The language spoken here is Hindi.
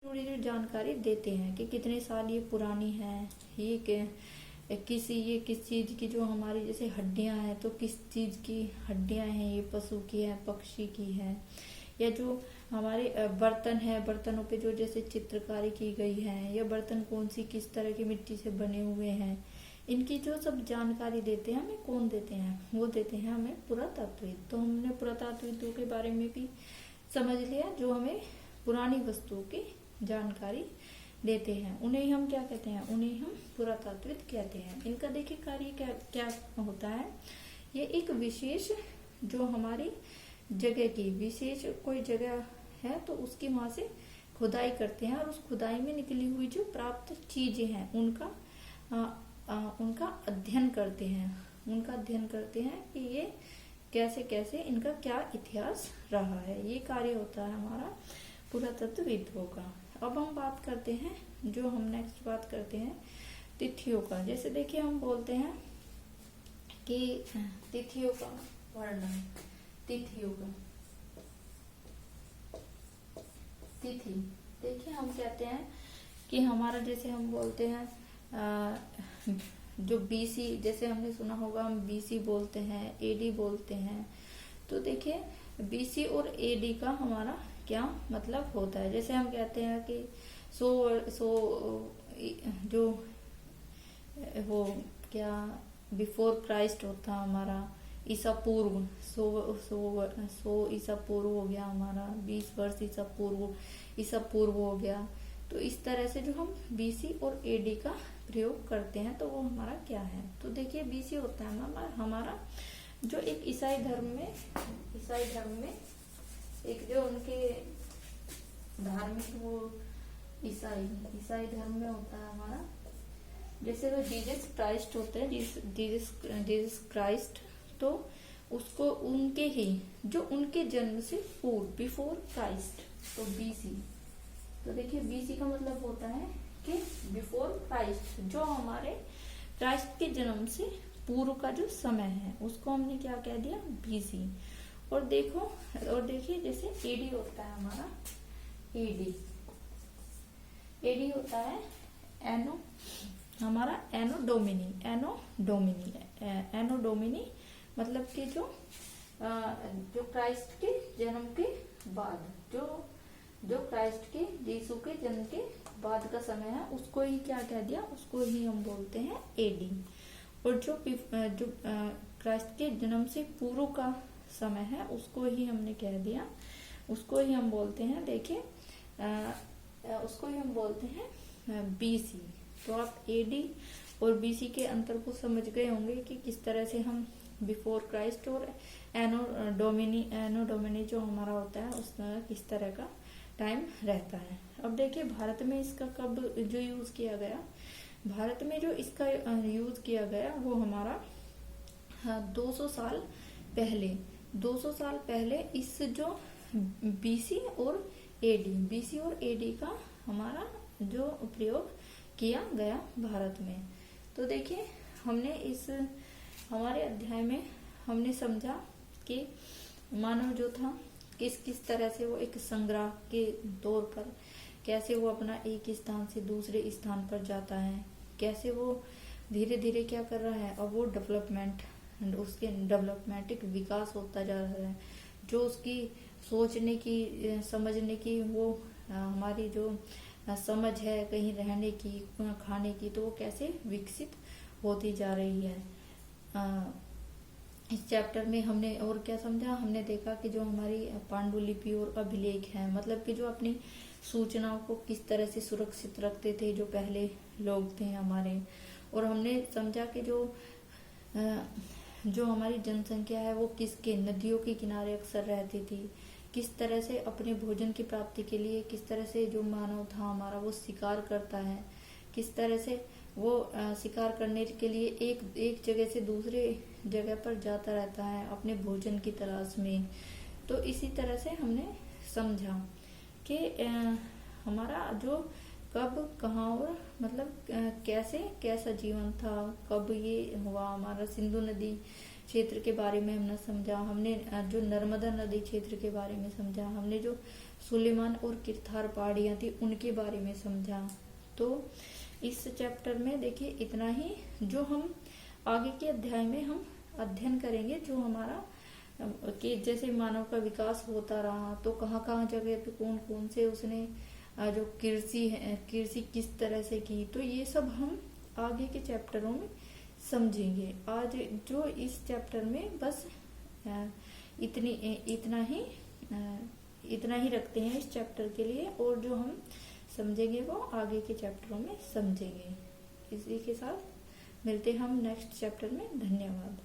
थोड़ी जो जानकारी देते हैं कि कितने साल ये पुरानी है, ये किस चीज की, जो हमारी जैसे हड्डियां हैं तो किस चीज की हड्डियां हैं, ये पशु की है, पक्षी की है, या जो हमारे बर्तन है, बर्तनों पे जो जैसे चित्रकारी की गई है, या बर्तन कौन सी किस तरह की मिट्टी से बने हुए हैं, इनकी जो सब जानकारी देते हैं हमें कौन देते हैं, वो देते हैं हमें पुरातत्वविद। तो हमने पुरातत्वविदों के बारे में भी समझ लिया, जो हमें पुरानी वस्तुओं की जानकारी देते हैं, उन्हें हम क्या कहते हैं, उन्हें हम पुरातत्वविद कहते हैं। इनका देखिए कार्य क्या क्या होता है। ये एक विशेष जो हमारी जगह की विशेष कोई जगह है तो उसकी वहां से खुदाई करते हैं, और उस खुदाई में निकली हुई जो प्राप्त चीजें हैं उनका अध्ययन करते हैं, कि ये कैसे कैसे इनका क्या इतिहास रहा है। ये कार्य होता है हमारा पुरातत्वविदों का। अब हम बात करते हैं, जो हम नेक्स्ट बात करते हैं तिथियों का। जैसे देखिए हम बोलते हैं कि तिथियों का वर्णन, तिथि देखिए हम कहते हैं कि हमारा, जैसे हम बोलते हैं जो बीसी, जैसे हमने सुना होगा हम बीसी बोलते हैं, एडी बोलते हैं। तो देखिए बीसी और एडी का हमारा क्या मतलब होता है। जैसे हम कहते हैं कि जो वो क्या बिफोर क्राइस्ट होता हमारा, ईसा पूर्व, सो ईसा पूर्व हो गया हमारा, 20 वर्ष ईसा पूर्व हो गया। तो इस तरह से जो हम बीसी और एडी का प्रयोग करते हैं तो वो हमारा क्या है। तो देखिए बीसी होता है हमारा जो एक ईसाई धर्म में एक जो उनके धार्मिक वो ईसाई धर्म में होता है हमारा, जैसे वो जीसस क्राइस्ट होते हैं, जीसस क्राइस्ट, तो उसको उनके ही जो उनके जन्म से पूर्व, बिफोर क्राइस्ट, तो बीसी। तो देखिए बीसी का मतलब होता है कि बिफोर क्राइस्ट, जो हमारे क्राइस्ट के जन्म से पूर्व का जो समय है उसको हमने क्या कह दिया, बीसी। और देखिए जैसे एडी होता है हमारा, एडी होता है एनो डोमिनी, मतलब कि जो क्राइस्ट के जन्म के बाद, जो क्राइस्ट के यीशु के जन्म के बाद का समय है उसको ही क्या कह दिया, उसको ही हम बोलते हैं एडी। और जो क्राइस्ट के जन्म से पूर्व का समय है उसको ही हमने कह दिया, उसको ही हम बोलते हैं, देखिए उसको ही हम बोलते हैं बीसी। तो आप एडी और बीसी के अंतर को समझ गए होंगे कि किस तरह से हम बिफोर क्राइस्ट और एनो डोमिनी जो हमारा होता है उसका किस तरह का टाइम रहता है। अब देखिए भारत में इसका कब जो यूज किया गया, भारत में जो इसका यूज किया गया वो हमारा 200 साल पहले इस जो बीसी और एडी का हमारा जो प्रयोग किया गया भारत में। तो देखिए हमने इस हमारे अध्याय में हमने समझा कि मानव जो था किस तरह से वो एक संग्रह के तौर पर कैसे वो अपना एक स्थान से दूसरे स्थान पर जाता है, कैसे वो धीरे धीरे क्या कर रहा है, और वो उसके डेवलपमेंटिक विकास होता जा रहा है, जो उसकी सोचने की, समझने की, वो हमारी जो समझ है कहीं रहने की, खाने की, तो वो कैसे विकसित होती जा रही है। इस चैप्टर में हमने और क्या समझा, हमने देखा कि जो हमारी पांडुलिपि और अभिलेख है, मतलब कि जो अपनी सूचनाओं को किस तरह से सुरक्षित रखते थे जो पहले लोग थे हमारे। और हमने समझा कि जो हमारी जनसंख्या है वो किसके नदियों के किनारे अक्सर रहती थी, किस तरह से अपने भोजन की प्राप्ति के लिए किस तरह से जो मानव था हमारा वो शिकार करता है, किस तरह से वो शिकार करने के लिए एक जगह से दूसरे जगह पर जाता रहता है अपने भोजन की तलाश में। तो इसी तरह से हमने समझा कि हमारा जो कब, कहाँ और मतलब कैसा जीवन था, कब ये हुआ। हमारा सिंधु नदी क्षेत्र के बारे में हमने समझा, हमने जो नर्मदा नदी क्षेत्र के बारे में समझा, हमने जो सुलेमान और किरथार पहाड़ियां थी उनके बारे में समझा। तो इस चैप्टर में देखिए इतना ही। जो हम आगे के अध्याय में हम अध्ययन करेंगे, जो हमारा कि जैसे मानव का विकास होता रहा तो कहाँ कहाँ जगह पे कौन कौन से उसने जो कृषि किस तरह से की, तो ये सब हम आगे के चैप्टरों में समझेंगे। आज जो इस चैप्टर में बस इतना ही रखते हैं इस चैप्टर के लिए, और जो हम समझेंगे वो आगे के चैप्टरों में समझेंगे। इसी के साथ मिलते हम नेक्स्ट चैप्टर में। धन्यवाद।